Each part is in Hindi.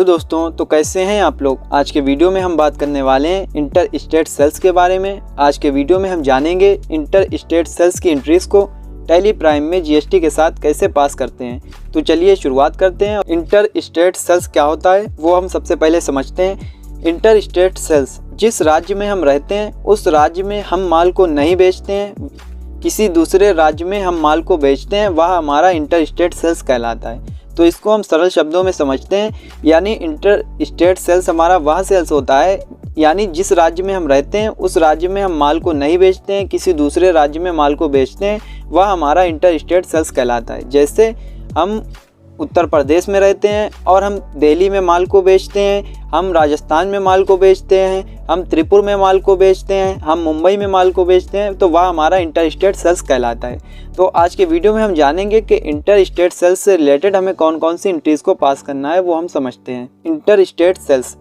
हेलो दोस्तों, तो कैसे हैं आप लोग। आज के वीडियो में हम बात करने वाले हैं इंटर स्टेट सेल्स के बारे में। आज के वीडियो में हम जानेंगे इंटर स्टेट सेल्स की एंट्रीज को टैली प्राइम में जीएसटी के साथ कैसे पास करते हैं। तो चलिए शुरुआत करते हैं। इंटर स्टेट सेल्स क्या होता है वो हम सबसे पहले समझते हैं। इंटर स्टेट सेल्स, जिस राज्य में हम रहते हैं उस राज्य में हम माल को नहीं बेचते हैं, किसी दूसरे राज्य में हम माल को बेचते हैं, वह हमारा इंटर स्टेट सेल्स कहलाता है। तो इसको हम सरल शब्दों में समझते हैं, यानी इंटर स्टेट सेल्स हमारा वह सेल्स होता है, यानी जिस राज्य में हम रहते हैं उस राज्य में हम माल को नहीं बेचते हैं, किसी दूसरे राज्य में माल को बेचते हैं, वह हमारा इंटर स्टेट सेल्स कहलाता है। जैसे हम उत्तर प्रदेश में रहते हैं और हम दिल्ली में माल को बेचते हैं, हम राजस्थान में माल को बेचते हैं, हम त्रिपुरा में माल को बेचते हैं, हम मुंबई में माल को बेचते हैं, तो वह हमारा इंटर स्टेट सेल्स कहलाता है। तो आज के वीडियो में हम जानेंगे कि इंटर स्टेट सेल्स से रिलेटेड हमें कौन कौन सी एंट्रीज को पास करना है, वो हम समझते हैं। इंटर स्टेट सेल्स,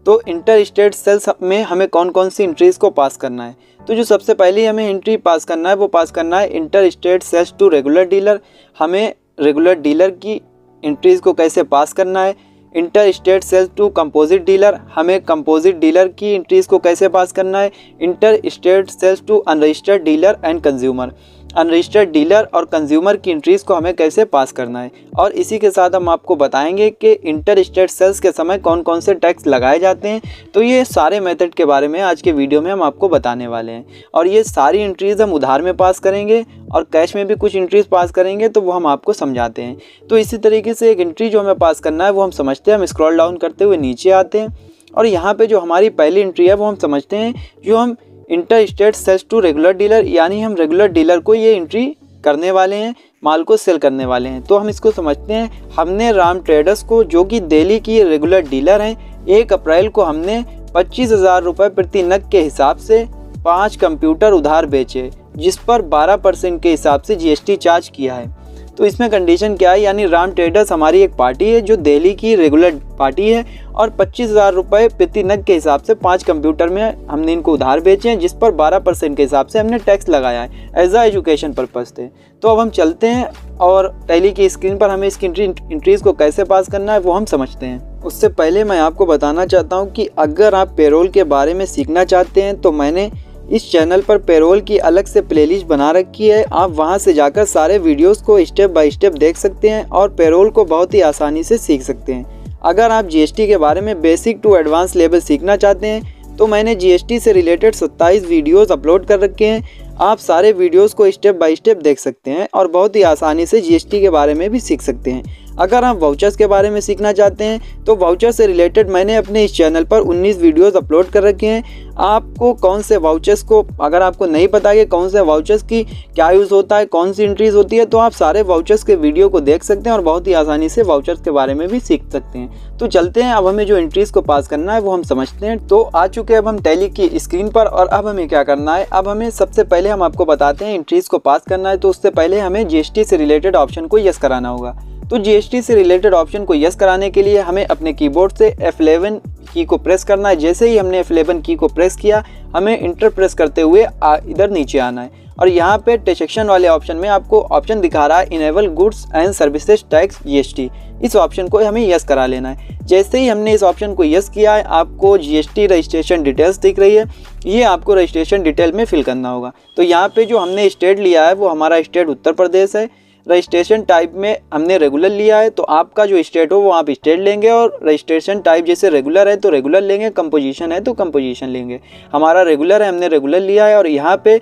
तो इंटर स्टेट सेल्स में हमें कौन कौन सी एंट्रीज को पास करना है। तो जो सबसे पहले हमें एंट्री पास करना है वो पास करना है inter state sales to regular dealer. हमें रेगुलर डीलर की एंट्रीज को कैसे पास करना है। Inter state sales to composite dealer, हमें कंपोजिट डीलर की एंट्रीज को कैसे पास करना है। Inter state sales to unregistered dealer and consumer, unregistered dealer और कंज्यूमर की एंट्रीज को हमें कैसे पास करना है। और इसी के साथ हम आपको बताएंगे कि इंटर स्टेट सेल्स के समय कौन कौन से टैक्स लगाए जाते हैं। तो ये सारे मेथड के बारे में आज के वीडियो में हम आपको बताने वाले हैं। और ये सारी एंट्रीज हम उधार में पास करेंगे और कैश में भी कुछ एंट्रीज पास करेंगे, तो वो हम आपको समझाते हैं। तो इसी तरीके से एक एंट्री जो हमें पास करना है वो हम समझते हैं। हम स्क्रॉल डाउन करते हुए नीचे आते हैं और यहाँ पे जो हमारी पहली एंट्री है वो हम समझते हैं। जो हम inter state sales to regular dealer, यानी हम रेगुलर डीलर को ये एंट्री करने वाले हैं, माल को सेल करने वाले हैं। तो हम इसको समझते हैं। हमने राम ट्रेडर्स को, जो कि दिल्ली की रेगुलर डीलर हैं, 1 अप्रैल को हमने 25,000 रुपये प्रति नग के हिसाब से 5 कंप्यूटर उधार बेचे, जिस पर 12% के हिसाब से जीएसटी चार्ज किया है। तो इसमें कंडीशन क्या है, यानी राम ट्रेडर्स हमारी एक पार्टी है जो दिल्ली की रेगुलर पार्टी है और 25,000 रुपये प्रति नग के हिसाब से 5 कंप्यूटर में हमने इनको उधार बेचे हैं, जिस पर 12% के हिसाब से हमने टैक्स लगाया है एज अ एजुकेशन पर्पस से। तो अब हम चलते हैं और टैली की स्क्रीन पर हमें इसकी एंट्रीज को कैसे पास करना है वो हम समझते हैं। उससे पहले मैं आपको बताना चाहता हूँ कि अगर आप पेरोल के बारे में सीखना चाहते हैं तो मैंने इस चैनल पर पेरोल की अलग से प्लेलिस्ट बना रखी है। आप वहां से जाकर सारे वीडियोस को स्टेप बाय स्टेप देख सकते हैं और पेरोल को बहुत ही आसानी से सीख सकते हैं। अगर आप जीएसटी के बारे में बेसिक टू एडवांस लेवल सीखना चाहते हैं तो मैंने जीएसटी से रिलेटेड 27 वीडियोस अपलोड कर रखे हैं। आप सारे वीडियोस को स्टेप बाय स्टेप देख सकते हैं और बहुत ही आसानी से जीएसटी के बारे में भी सीख सकते हैं। अगर आप वाउचर्स के बारे में सीखना चाहते हैं तो वाउचर से रिलेटेड मैंने अपने इस चैनल पर 19 वीडियोस अपलोड कर रखे हैं। आपको कौन से वाउचर्स को, अगर आपको नहीं पता कि कौन से वाउचर्स की क्या यूज़ होता है, कौन सी एंट्रीज होती है, तो आप सारे वाउचर्स के वीडियो को देख सकते हैं और बहुत ही आसानी से वाउचर्स के बारे में भी सीख सकते हैं। तो चलते हैं, अब हमें जो एंट्रीज को पास करना है वो हम समझते हैं। तो आ चुके अब हम टैली की स्क्रीन पर और अब हमें क्या करना है। अब हमें सबसे पहले हम आपको बताते हैं एंट्रीज को पास करना है। तो उससे पहले हमें जीएसटी से रिलेटेड ऑप्शन को यस कराना होगा। तो जीएसटी से रिलेटेड ऑप्शन को यस कराने के लिए हमें अपने कीबोर्ड से F11 की को प्रेस करना है। जैसे ही हमने F11 की को प्रेस किया, हमें इंटर प्रेस करते हुए इधर नीचे आना है और यहाँ पे टैक्सेशन वाले ऑप्शन में आपको ऑप्शन दिखा रहा है enable goods and services tax GST. इस ऑप्शन को हमें यस करा लेना है। जैसे ही हमने इस ऑप्शन को यस किया है, आपको जीएसटी रजिस्ट्रेशन डिटेल्स दिख रही है। ये आपको रजिस्ट्रेशन डिटेल में फिल करना होगा। तो यहाँ पे जो हमने स्टेट लिया है वो हमारा स्टेट उत्तर प्रदेश है। रजिस्ट्रेशन टाइप में हमने रेगुलर लिया है, तो आपका जो स्टेट हो वो आप स्टेट लेंगे और रजिस्ट्रेशन टाइप जैसे रेगुलर है तो रेगुलर लेंगे, कंपोजिशन है तो कंपोजिशन लेंगे। हमारा रेगुलर है, हमने रेगुलर लिया है। और यहाँ पे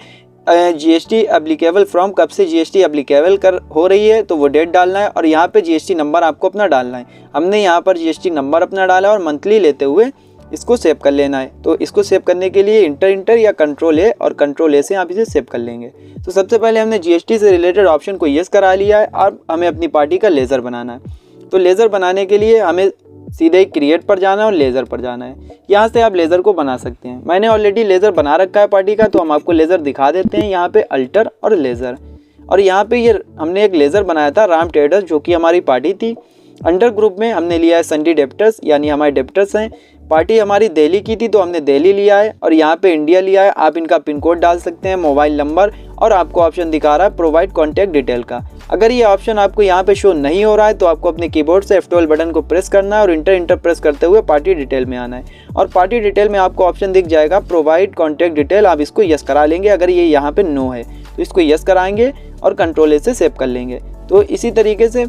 जीएसटी एप्लीकेबल फ्रॉम, कब से जीएसटी एप्लीकेबल हो रही है तो वो डेट डालना है और यहाँ पे जीएसटी नंबर आपको अपना डालना है। हमने यहाँ पर जीएसटी नंबर अपना डाला और मंथली लेते हुए इसको सेव कर लेना है। तो इसको सेव करने के लिए इंटर या कंट्रोल ए और कंट्रोल ए से आप इसे सेव कर लेंगे। तो सबसे पहले हमने जीएसटी से रिलेटेड ऑप्शन को यस करा लिया है। अब हमें अपनी पार्टी का लेज़र बनाना है। तो लेज़र बनाने के लिए हमें सीधे क्रिएट पर जाना है और लेज़र पर जाना है। यहाँ से आप लेज़र को बना सकते हैं। मैंने ऑलरेडी लेज़र बना रखा है पार्टी का, तो हम आपको लेज़र दिखा देते हैं। यहाँ पे अल्टर और लेज़र, और यहाँ पे ये हमने एक लेज़र बनाया था राम ट्रेडर्स, जो कि हमारी पार्टी थी। अंडर ग्रुप में हमने लिया है संडे डेप्टर्स, यानी हमारे डेप्टर्स हैं। पार्टी हमारी दिल्ली की थी तो हमने दिल्ली लिया है, और यहाँ पे इंडिया लिया है। आप इनका पिन कोड डाल सकते हैं, मोबाइल नंबर, और आपको ऑप्शन दिखा रहा है प्रोवाइड कॉन्टैक्ट डिटेल का। अगर ये ऑप्शन आपको यहाँ पे शो नहीं हो रहा है तो आपको अपने कीबोर्ड से F12 बटन को प्रेस करना है और इंटर प्रेस करते हुए पार्टी डिटेल में आना है, और पार्टी डिटेल में आपको ऑप्शन दिख जाएगा प्रोवाइड कॉन्टैक्ट डिटेल। आप इसको यस करा लेंगे। अगर ये यहाँ पे नो है तो इसको यस कराएंगे और कंट्रोल ए से सेव कर लेंगे। तो इसी तरीके से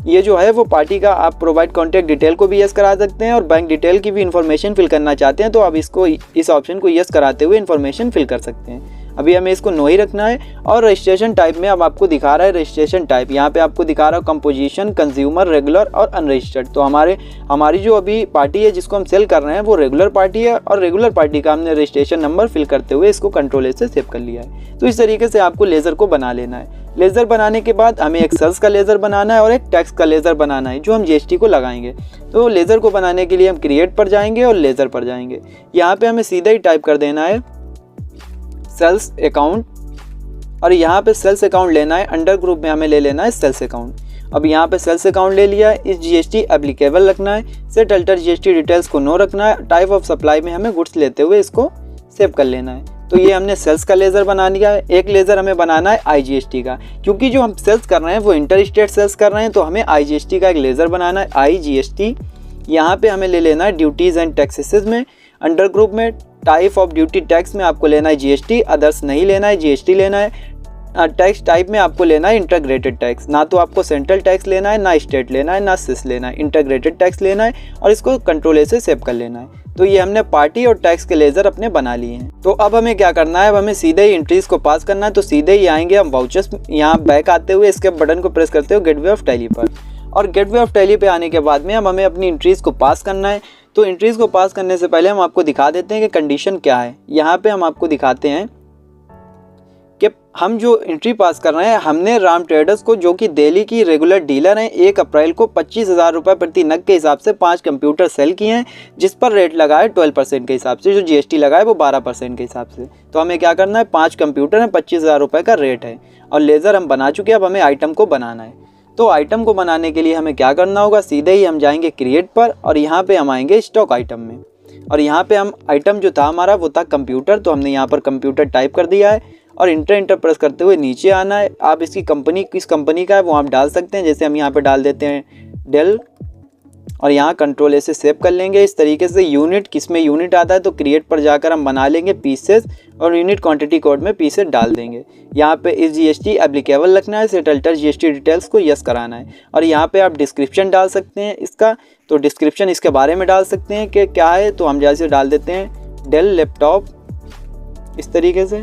ये जो है वो पार्टी का आप प्रोवाइड कॉन्टैक्ट डिटेल को भी यस करा सकते हैं, और बैंक डिटेल की भी इन्फॉर्मेशन फिल करना चाहते हैं तो आप इसको इस ऑप्शन को यस कराते हुए इन्फॉर्मेशन फिल कर सकते हैं। अभी हमें इसको नो ही रखना है। और रजिस्ट्रेशन टाइप में अब आपको दिखा रहा है रजिस्ट्रेशन टाइप, यहाँ पे आपको दिखा रहा है कंपोजिशन, कंज्यूमर, रेगुलर और अनरजिस्टर्ड। तो हमारी जो अभी पार्टी है जिसको हम सेल कर रहे हैं वो रेगुलर पार्टी है, और रेगुलर पार्टी का हमने रजिस्ट्रेशन नंबर फिल करते हुए इसको कंट्रोल ए से सेव कर लिया है। तो इस तरीके से आपको लेज़र को बना लेना है। लेज़र बनाने के बाद हमें एक सेल्स का लेज़र बनाना है और एक टैक्स का लेज़र बनाना है जो हम जीएसटी को लगाएंगे। तो लेज़र को बनाने के लिए हम क्रिएट पर जाएंगे और लेज़र पर जाएंगे। यहाँ पे हमें सीधा ही टाइप कर देना है सेल्स अकाउंट, और यहाँ पे सेल्स अकाउंट लेना है। अंडर ग्रुप में हमें ले लेना है सेल्स अकाउंट। अब यहाँ पे सेल्स अकाउंट ले लिया है। इस जीएसटी एप्लीकेबल रखना है, सेट अल्टर जीएसटी डिटेल्स को नो रखना है। टाइप ऑफ सप्लाई में हमें गुड्स लेते हुए इसको सेव कर लेना है। तो ये हमने सेल्स का लेज़र बना लिया है। एक लेज़र हमें बनाना है आईजीएसटी का, क्योंकि जो हम सेल्स कर रहे हैं वो इंटर स्टेट सेल्स कर रहे हैं, तो हमें आईजीएसटी का एक लेज़र बनाना है आईजीएसटी। यहाँ पे हमें ले लेना है ड्यूटीज़ एंड टैक्सेस में। अंडर ग्रुप में टाइप ऑफ ड्यूटी टैक्स में आपको लेना है जीएसटी, अदर्स नहीं लेना है, जीएसटी लेना है। टैक्स टाइप में आपको लेना है इंटीग्रेटेड टैक्स। ना तो आपको सेंट्रल टैक्स लेना है, ना स्टेट लेना है, ना सिस लेना है, इंटीग्रेटेड टैक्स लेना है, और इसको कंट्रोल ए से सेव कर लेना है। तो ये हमने पार्टी और टैक्स के लेज़र अपने बना लिए हैं। तो अब हमें क्या करना है, अब हमें सीधे ही एंट्रीज को पास करना है। तो सीधे ही आएंगे हम वाउचर्स, यहाँ बैक आते हुए इसके बटन को प्रेस करते हुए गेटवे ऑफ टैली पर, और गेटवे ऑफ टैली पे आने के बाद में अब हमें अपनी एंट्रीज को पास करना है। तो एंट्रीज को पास करने से पहले हम आपको दिखा देते हैं कि कंडीशन क्या है। यहाँ पे हम आपको दिखाते हैं कि हम जो एंट्री पास कर रहे हैं, हमने राम ट्रेडर्स को, जो कि दिल्ली की रेगुलर डीलर हैं, 1 अप्रैल को 25,000 रुपये प्रति नग के हिसाब से 5 कंप्यूटर सेल किए हैं, जिस पर रेट लगा है 12% के हिसाब से, जो जीएसटी लगा है वो 12% के हिसाब से। तो हमें क्या करना है, 5 कंप्यूटर हैं, 25,000 रुपये का रेट है, और लेज़र हम बना चुके हैं। अब हमें आइटम को बनाना है। तो आइटम को बनाने के लिए हमें क्या करना होगा, सीधे ही हम जाएंगे क्रिएट पर, और यहाँ पे हम आएंगे स्टॉक आइटम में, और यहाँ पे हम आइटम जो था हमारा वो था कंप्यूटर। तो हमने यहाँ पर कंप्यूटर टाइप कर दिया है, और इंटर प्रेस करते हुए नीचे आना है। आप इसकी कंपनी किस कंपनी का है वो आप डाल सकते हैं, जैसे हम यहाँ पे डाल देते हैं डेल, और यहाँ कंट्रोल ए से सेव कर लेंगे। इस तरीके से यूनिट, किस में यूनिट आता है तो क्रिएट पर जाकर हम बना लेंगे पीसेस, और यूनिट क्वांटिटी कोड में पीसेस डाल देंगे। यहाँ पे इस जीएसटी एप्लीकेबल रखना है, सेट अल्टर जीएसटी डिटेल्स को यस कराना है, और यहाँ पे आप डिस्क्रिप्शन डाल सकते हैं इसका। तो डिस्क्रिप्शन इसके बारे में डाल सकते हैं कि क्या है, तो हम जैसे डाल देते हैं डेल लैपटॉप, इस तरीके से।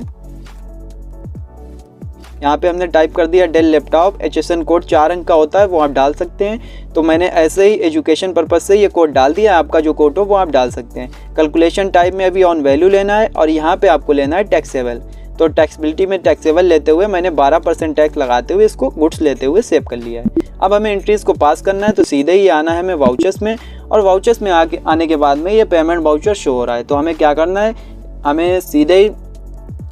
यहाँ पे हमने टाइप कर दिया डेल लैपटॉप। HSN कोड 4 अंक का होता है, वो आप डाल सकते हैं। तो मैंने ऐसे ही एजुकेशन पर्पज़ से ये कोड डाल दिया है, आपका जो कोड हो वो आप डाल सकते हैं। कैलकुलेशन टाइप में अभी ऑन वैल्यू लेना है, और यहाँ पे आपको लेना है टैक्सेबल। तो टैक्सबिलिटी में टैक्सेबल लेते हुए मैंने 12% टैक्स लगाते हुए इसको गुड्स लेते हुए सेव कर लिया है। अब हमें एंट्रीज़ को पास करना है, तो सीधे ही आना है हमें वाउचर्स में, और वाउचर्स में आने के बाद में ये पेमेंट वाउचर शो हो रहा है। तो हमें क्या करना है, हमें सीधे ही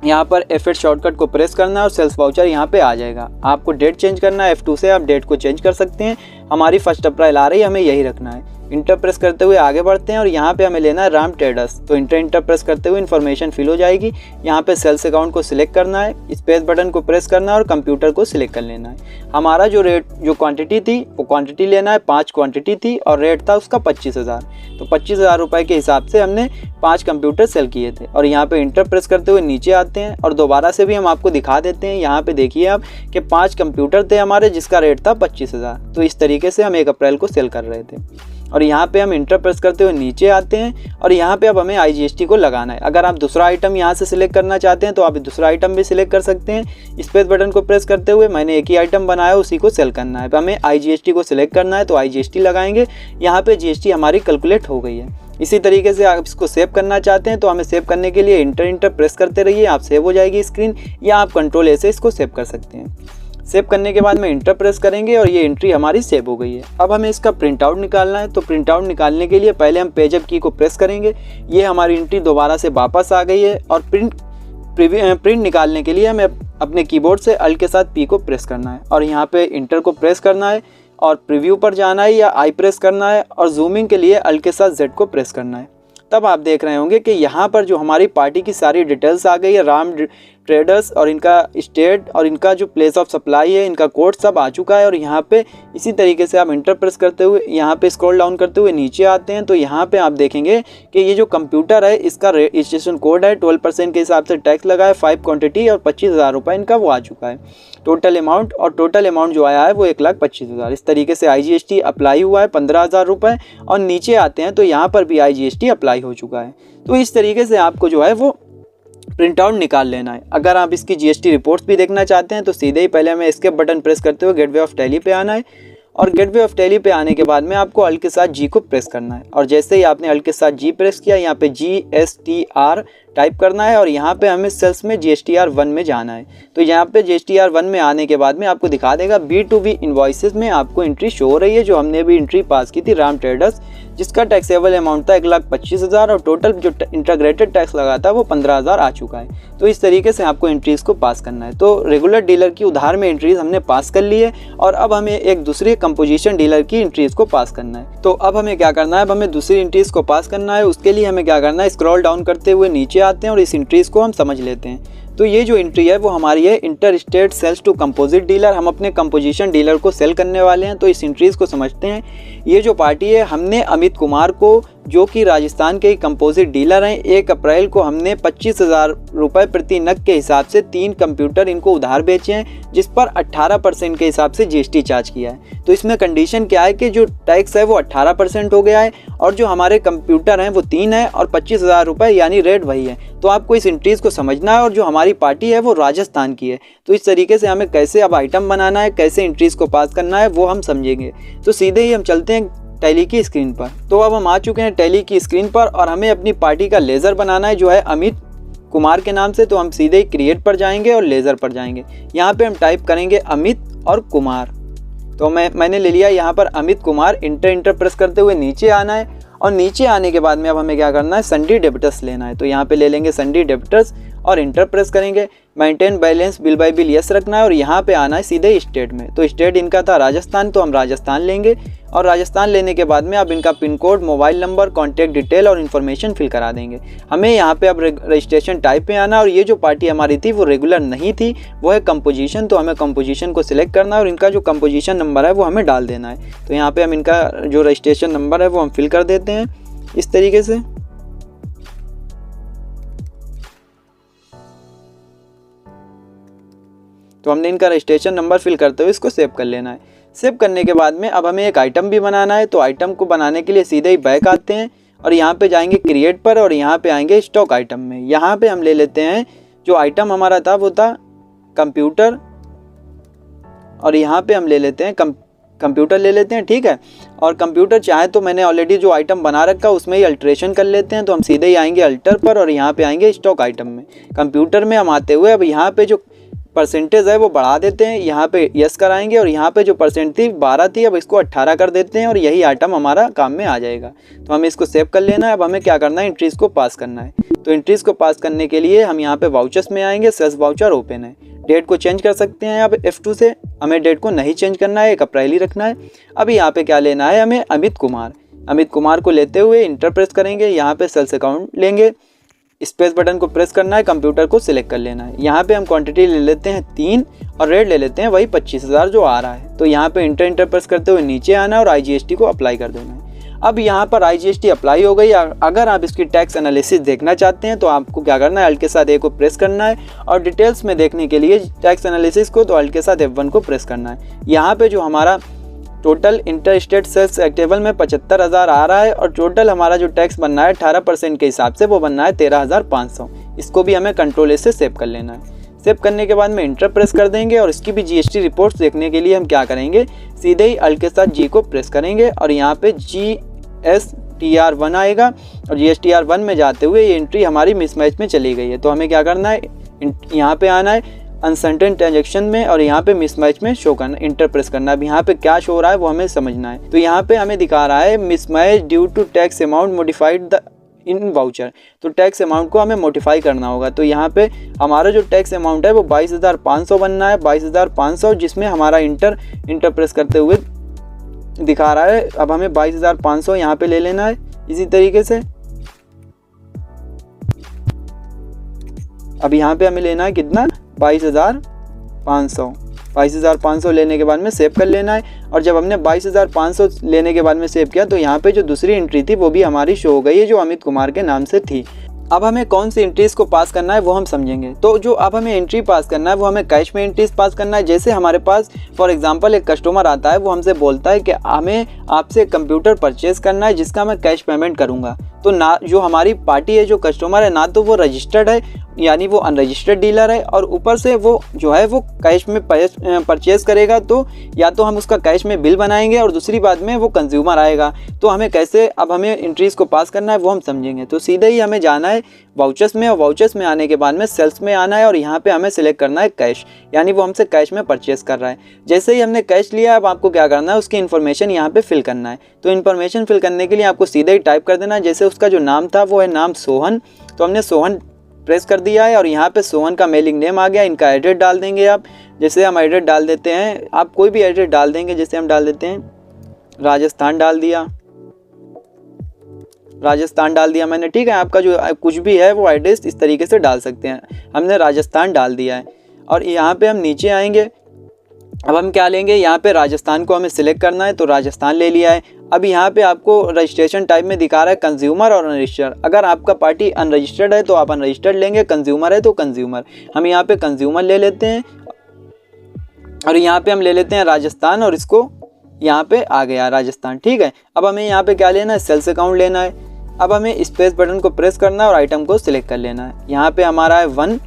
यहाँ पर F8 शॉर्टकट को प्रेस करना है, और सेल्स वाउचर यहाँ पे आ जाएगा। आपको डेट चेंज करना है, F2 से आप डेट को चेंज कर सकते हैं। हमारी 1 अप्रैल आ रही है, हमें यही रखना है। इंटर प्रेस करते हुए आगे बढ़ते हैं, और यहाँ पे हमें लेना है राम ट्रेडर्स। तो इंटर प्रेस करते हुए इन्फॉर्मेशन फिल हो जाएगी। यहाँ पे सेल्स अकाउंट को सिलेक्ट करना है, स्पेस बटन को प्रेस करना है, और कंप्यूटर को सिलेक्ट कर लेना है। हमारा जो रेट, जो क्वांटिटी थी वो क्वांटिटी लेना है, 5 क्वांटिटी थी, और रेट था उसका 25,000। तो 25,000 रुपये के हिसाब से हमने 5 कंप्यूटर सेल किए थे। और यहाँ पे इंटर प्रेस करते हुए नीचे आते हैं, और दोबारा से भी हम आपको दिखा देते हैं। यहाँ पे देखिए आप कि 5 कंप्यूटर थे हमारे, जिसका रेट था 25,000। तो इस तरीके से हम 1 अप्रैल को सेल कर रहे थे। और यहाँ पे हम इंटर प्रेस करते हुए नीचे आते हैं, और यहाँ पे अब हमें आईजीएसटी को लगाना है। अगर आप दूसरा आइटम यहाँ से सिलेक्ट करना चाहते हैं तो आप दूसरा आइटम भी सिलेक्ट कर सकते हैं। स्पेस बटन को प्रेस करते हुए मैंने एक ही आइटम बनाया, उसी को सेल करना है। हमें आईजीएसटी को सिलेक्ट करना है, तो आईजीएसटी लगाएंगे। यहाँ पे जीएसटी हमारी कैलकुलेट हो गई है। इसी तरीके से आप इसको सेव करना चाहते हैं तो हमें सेव करने के लिए इंटर प्रेस करते रहिए, आप सेव हो जाएगी स्क्रीन, या आप कंट्रोल ए से इसको सेव कर सकते हैं। सेव करने के बाद में इंटर प्रेस करेंगे, और ये एंट्री हमारी सेव हो गई है। अब हमें इसका प्रिंट आउट निकालना है। तो प्रिंट आउट निकालने के लिए पहले हम पेज अप की को प्रेस करेंगे। ये हमारी एंट्री दोबारा से वापस आ गई है। और प्रिंट निकालने के लिए हमें अपने कीबोर्ड से अल्ट के साथ P को प्रेस करना है, और यहाँ पे इंटर को प्रेस करना है। और प्रीव्यू पर जाना है या आई प्रेस करना है, और जूमिंग के लिए अल्ट के साथ जेड को प्रेस करना है। तब आप देख रहे होंगे कि यहाँ पर जो हमारी पार्टी की सारी डिटेल्स आ गई है, राम ट्रेडर्स और इनका स्टेट और इनका जो प्लेस ऑफ सप्लाई है, इनका कोड सब आ चुका है। और यहाँ पे इसी तरीके से आप इंटर प्रेस करते हुए यहाँ पे स्क्रॉल डाउन करते हुए नीचे आते हैं तो यहाँ पे आप देखेंगे कि ये जो कंप्यूटर है इसका रजिस्ट्रेशन कोड है, 12% के हिसाब से टैक्स लगा है, 5 क्वांटिटी और 25,000 रुपये इनका वो आ चुका है टोटल अमाउंट। और टोटल अमाउंट जो आया है वो 1,25,000। इस तरीके से IGST अप्लाई हुआ है 15,000 रुपये। और नीचे आते हैं तो यहाँ पर भी IGST अप्लाई हो चुका है। तो इस तरीके से आपको जो है वो प्रिंट आउट निकाल लेना है। अगर आप इसकी GST रिपोर्ट्स भी देखना चाहते हैं तो सीधे ही पहले हमें एस्केप बटन प्रेस करते हुए गेटवे ऑफ टैली पे आना है, और गेटवे ऑफ टैली पे आने के बाद में आपको अल्ट के साथ G को प्रेस करना है। और जैसे ही आपने अल्ट के साथ G प्रेस किया, यहाँ पे GSTR टाइप करना है और यहाँ पे हमें सेल्स में GSTR 1 में जाना है। तो यहाँ पे GSTR 1 में आने के बाद में आपको दिखा देगा B2B इन्वॉइसेस में आपको एंट्री शो हो रही है, जो हमने भी एंट्री पास की थी राम ट्रेडर्स, जिसका टैक्सेबल अमाउंट था 1,25,000 और टोटल जो इंटीग्रेटेड टैक्स लगा था वो 15,000 आ चुका है। तो इस तरीके से आपको एंट्रीज को पास करना है। तो रेगुलर डीलर की उधार में एंट्रीज हमने पास कर ली है और अब हमें एक दूसरे कंपोजिशन डीलर की एंट्रीज को पास करना है। तो अब हमें क्या करना है, अब हमें दूसरी एंट्रीज को पास करना है। उसके लिए हमें क्या करना है, स्क्रॉल डाउन करते हुए नीचे आते हैं और इस एंट्रीज को हम समझ लेते हैं। तो ये जो एंट्री है वो हमारी है inter state sales to composite dealer. हम अपने कंपोजिशन डीलर को सेल करने वाले हैं। तो इस एंट्रीज को समझते हैं। ये जो पार्टी है, हमने अमित कुमार को, जो कि राजस्थान के कंपोजिट डीलर हैं, 1 अप्रैल को हमने 25,000 रुपये प्रति नग के हिसाब से 3 कंप्यूटर इनको उधार बेचे हैं, जिस पर 18% के हिसाब से GST चार्ज किया है। तो इसमें कंडीशन क्या है कि जो टैक्स है वो 18% हो गया है और जो हमारे कंप्यूटर हैं वो 3 है और 25,000 रुपये यानी रेट वही है। तो आपको इस एंट्रीज को समझना है। और जो हमारी पार्टी है वो राजस्थान की है। तो इस तरीके से हमें कैसे अब आइटम बनाना है, कैसे एंट्रीज को पास करना है, वो हम समझेंगे। तो सीधे ही हम चलते हैं टैली की स्क्रीन पर। तो अब हम आ चुके हैं टैली की स्क्रीन पर और हमें अपनी पार्टी का लेज़र बनाना है, जो है अमित कुमार के नाम से। तो हम सीधे ही क्रिएट पर जाएंगे और लेज़र पर जाएंगे। यहाँ पे हम टाइप करेंगे अमित और कुमार। तो मैंने ले लिया यहाँ पर अमित कुमार। इंटर प्रेस करते हुए नीचे आना है और नीचे आने के बाद में अब हमें क्या करना है, सन्डी डेबिटर्स लेना है। तो यहाँ पे ले लेंगे सन्डी डेबिटर्स और इंटर प्रेस करेंगे। Maintain balance bill bye bill yes रखना है और यहाँ पे आना है सीधे स्टेट में। तो स्टेट इनका था राजस्थान, तो हम राजस्थान लेंगे। और राजस्थान लेने के बाद में अब इनका pin code, mobile number, contact detail और इन्फॉर्मेशन फिल करा देंगे। हमें यहाँ पे अब रजिस्ट्रेशन टाइप में आना। और ये जो पार्टी हमारी थी वो रेगुलर नहीं थी, वो है कंपोजिशन। तो हमें कंपोजिशन को सिलेक्ट करना है और इनका जो कंपोजिशन नंबर है वो हमें डाल देना है। तो यहाँ पे हम इनका जो रजिस्ट्रेशन नंबर है वो हम फिल कर देते हैं इस तरीके से। तो हमने इनका रजिस्ट्रेशन नंबर फिल करते हुए इसको सेव कर लेना है। सेव करने के बाद में अब हमें एक आइटम भी बनाना है। तो आइटम को बनाने के लिए सीधे ही बैक आते हैं और यहाँ पे जाएंगे क्रिएट पर और यहाँ पे आएंगे स्टॉक आइटम में। यहाँ पे हम ले लेते हैं जो आइटम हमारा था वो था कंप्यूटर, और यहाँ पे हम ले लेते हैं कंप्यूटर ले लेते हैं, ठीक है। और कंप्यूटर चाहे तो मैंने ऑलरेडी जो आइटम बना रखा है उसमें ही अल्ट्रेशन कर लेते हैं। तो हम सीधे ही आएंगे अल्टर पर और यहाँ पे आएंगे स्टॉक आइटम में। कंप्यूटर में हम आते हुए अब यहाँ पे जो परसेंटेज है वो बढ़ा देते हैं, यहाँ पे यस कराएंगे और यहाँ पे जो परसेंट थी 12 थी, अब इसको 18 कर देते हैं और यही आइटम हमारा काम में आ जाएगा। तो हमें इसको सेव कर लेना है। अब हमें क्या करना है, एंट्रीज को पास करना है। तो एंट्रीज को पास करने के लिए हम यहाँ पे वाउचर्स में आएंगे, सेल्स वाउचर ओपन है। डेट को चेंज कर सकते हैं आप F2 से, हमें डेट को नहीं चेंज करना है, 1 अप्रैल ही रखना है। अभी यहाँ पे क्या लेना है हमें, अमित कुमार को लेते हुए इंटर प्रेस करेंगे। यहाँ पे सेल्स अकाउंट लेंगे, स्पेस बटन को प्रेस करना है, कंप्यूटर को सिलेक्ट कर लेना है। यहाँ पे हम क्वांटिटी ले लेते हैं 3 और रेट ले लेते हैं वही 25,000 जो आ रहा है। तो यहाँ पे इंटर प्रेस करते हुए नीचे आना और IGST को अप्लाई कर देना है। अब यहाँ पर IGST अप्लाई हो गई। अगर आप इसकी टैक्स एनालिसिस देखना चाहते हैं तो आपको क्या करना है, अल्ट के साथ A को प्रेस करना है और डिटेल्स में देखने के लिए टैक्स एनालिसिस को तो अल्ट के साथ F1 को प्रेस करना है। यहाँ पे जो हमारा टोटल इंटर स्टेट सेल्स एक्टिवल में 75,000 आ रहा है और टोटल हमारा जो टैक्स बनना है 18% के हिसाब से वो बनना है 13,500। इसको भी हमें कंट्रोल A से सेव कर लेना है। सेव करने के बाद में इंटर प्रेस कर देंगे और इसकी भी GST रिपोर्ट्स देखने के लिए हम क्या करेंगे, सीधे ही अल्ट के साथ G को प्रेस करेंगे और यहाँ पे GSTR1 आएगा और GSTR1 में जाते हुए ये एंट्री हमारी मिसमैच में चली गई है। तो हमें क्या करना है, यहाँ पे आना है अनसर्टेन ट्रांजैक्शन में और यहाँ पे मिसमैच में शो करना, इंटर प्रेस करना। अब यहाँ पे क्या शो हो रहा है वो हमें समझना है। तो यहाँ पे हमें दिखा रहा है mismatch due to tax amount modified the in voucher. तो टैक्स अमाउंट को हमें मॉडिफाई करना होगा। तो यहाँ पे हमारा जो टैक्स अमाउंट है वो 22,500 बनना है, 22,500, जिसमें हमारा इंटर प्रेस करते हुए दिखा रहा है। अब हमें 22,500 यहाँ पे ले लेना है इसी तरीके से। अब यहाँ पे हमें लेना है कितना, 22,500 लेने के बाद में सेव कर लेना है। और जब हमने 22,500 लेने के बाद में सेव किया तो यहाँ पे जो दूसरी एंट्री थी वो भी हमारी शो हो गई है, जो अमित कुमार के नाम से थी। अब हमें कौन सी एंट्रीज को पास करना है वो हम समझेंगे। तो जो अब हमें एंट्री पास करना है वो हमें कैश में एंट्रीज पास करना है। जैसे हमारे पास फॉर एग्जांपल एक कस्टमर आता है, वो हमसे बोलता है कि हमें आपसे कंप्यूटर परचेज करना है जिसका मैं कैश पेमेंट करूंगा। तो ना जो हमारी पार्टी है, जो कस्टमर है, ना तो वो रजिस्टर्ड है यानी वो अनरजिस्टर्ड डीलर है, और ऊपर से वो जो है वो कैश में परचेज करेगा। तो या तो हम उसका कैश में बिल बनाएंगे और दूसरी बात में वो कंज्यूमर आएगा। तो हमें कैसे अब हमें एंट्रीज को पास करना है वो हम समझेंगे। तो सीधे ही हमें जाना है वाउचर्स में, और वाउचर्स में आने के बाद में सेल्स में आना है और यहाँ पे हमें सिलेक्ट करना है कैश, यानी वो हमसे कैश में परचेज कर रहा है। जैसे ही हमने कैश लिया, अब आपको क्या करना है, उसकी इन्फॉर्मेशन यहाँ पे फिल करना है। तो इन्फॉर्मेशन फिल करने के लिए आपको सीधे ही टाइप कर देना है। जैसे उसका जो नाम था वो है नाम सोहन, तो हमने सोहन प्रेस कर दिया है और यहाँ पे सोहन का मेलिंग नेम आ गया। इनका एड्रेस डाल देंगे आप, जैसे हम एड्रेस डाल देते हैं, आप कोई भी एड्रेस डाल देंगे। जैसे हम डाल देते हैं राजस्थान, डाल दिया राजस्थान डाल दिया मैंने, ठीक है। आपका जो कुछ भी है वो एड्रेस इस तरीके से डाल सकते हैं। हमने राजस्थान डाल दिया है और यहाँ पे हम नीचे आएंगे। अब हम क्या लेंगे, यहाँ पे राजस्थान को हमें सिलेक्ट करना है, तो राजस्थान ले लिया है। अब यहाँ पे आपको रजिस्ट्रेशन टाइप में दिखा रहा है कंज्यूमर और अनरजिस्टर्ड। अगर आपका पार्टी अनरजिस्टर्ड है तो आप अनरजिस्टर्ड लेंगे, कंज्यूमर है तो कंज्यूमर। हम यहाँ पे कंज्यूमर ले लेते हैं और यहाँ पे हम ले लेते हैं राजस्थान, और इसको यहाँ पे आ गया राजस्थान, ठीक है। अब हमें यहाँ पे क्या लेना है, सेल्स अकाउंट लेना है। अब हमें स्पेस बटन को प्रेस करना है और आइटम को सिलेक्ट कर लेना है। यहाँ पे हमारा है 1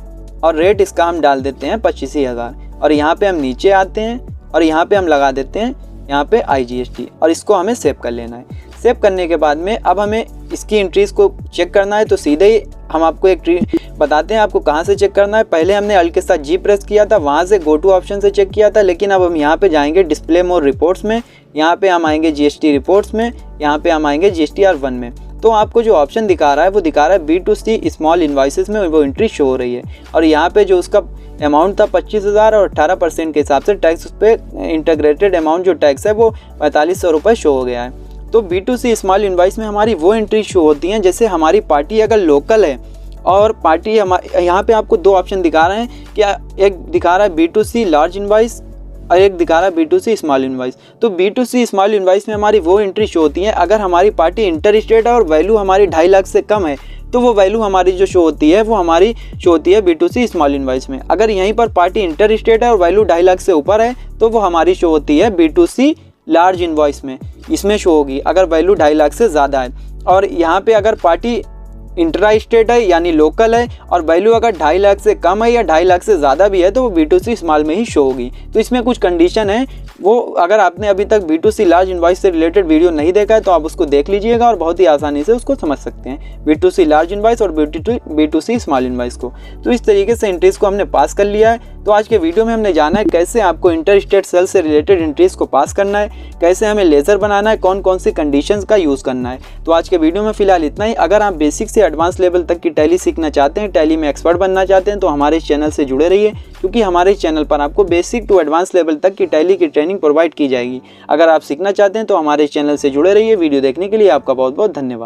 और रेट इसका हम डाल देते हैं 25,000। और यहाँ पे हम नीचे आते हैं और यहाँ पे हम लगा देते हैं यहाँ पे IGST, और इसको हमें सेव कर लेना है। सेव करने के बाद में अब हमें इसकी एंट्रीज को चेक करना है। तो सीधे ही हम आपको एक ट्री बताते हैं आपको कहाँ से चेक करना है। पहले हमने अल्ट के साथ G प्रेस किया था, वहाँ से गो टू ऑप्शन से चेक किया था, लेकिन अब हम यहाँ पे जाएंगे डिस्प्ले मोर रिपोर्ट्स में, यहाँ पे हम आएंगे GST रिपोर्ट्स में, यहाँ पे हम आएंगे GSTR1 में। तो आपको जो ऑप्शन दिखा रहा है वो दिखा रहा है B2C स्मॉल इन्वाइसेस में वो एंट्री शो हो रही है। और यहाँ पे जो उसका अमाउंट था 25,000 और 18% के हिसाब से टैक्स उस पर इंटीग्रेटेड अमाउंट जो टैक्स है वो 4500 रुपये शो हो गया है। तो B2C स्मॉल इन्वाइस में हमारी वो एंट्री शो होती हैं, जैसे हमारी पार्टी अगर लोकल है और पार्टी यहाँ पे आपको 2 ऑप्शन दिखा रहे हैं कि एक दिखा रहा है B2C लार्ज इन्वाइस और एक दिखा रहा है B2C स्मॉल इन्वाइस। तो B2C स्मॉल इन्वाइस में हमारी वो एंट्री शो होती है अगर हमारी पार्टी इंटर स्टेट है और वैल्यू हमारी 2.5 लाख से कम है, तो वो वैल्यू हमारी जो शो होती है वो हमारी शो होती है B2C स्मॉल इन्वाइस में। अगर यहीं पर पार्टी इंटर स्टेट है और वैल्यू 2.5 लाख से ऊपर है तो वो हमारी शो होती है B2C लार्ज इन्वाइस में, इसमें शो होगी अगर वैल्यू 2.5 लाख से ज़्यादा है। और यहाँ पे अगर पार्टी इंट्रा स्टेट है यानी लोकल है और वैल्यू अगर 2.5 लाख से कम है या 2.5 लाख से ज़्यादा भी है तो वो B2C स्मॉल में ही शो होगी। तो इसमें कुछ कंडीशन है, वो अगर आपने अभी तक B2C लार्ज इन्वाइस से रिलेटेड वीडियो नहीं देखा है तो आप उसको देख लीजिएगा और बहुत ही आसानी से उसको समझ सकते हैं, B2C लार्ज इन्वाइस और B2C स्मॉल इन्वाइस को। तो इस तरीके से एंट्रीज को हमने पास कर लिया है। तो आज के वीडियो में हमने जाना है कैसे आपको इंटर स्टेट सेल से रिलेटेड एंट्रीज को पास करना है, कैसे हमें लेजर बनाना है, कौन कौन सी कंडीशंस का यूज़ करना है। तो आज के वीडियो में फिलहाल इतना ही। अगर आप बेसिक से एडवांस लेवल तक की टैली सीखना चाहते हैं, टैली में एक्सपर्ट बनना चाहते हैं तो हमारे इस चैनल से जुड़े रहिए, क्योंकि हमारे इस चैनल पर आपको बेसिक टू एडवांस लेवल तक की टैली की ट्रेनिंग प्रोवाइड की जाएगी। अगर आप सीखना चाहते हैं तो हमारे इस चैनल से जुड़े रहिए। वीडियो देखने के लिए आपका बहुत बहुत धन्यवाद।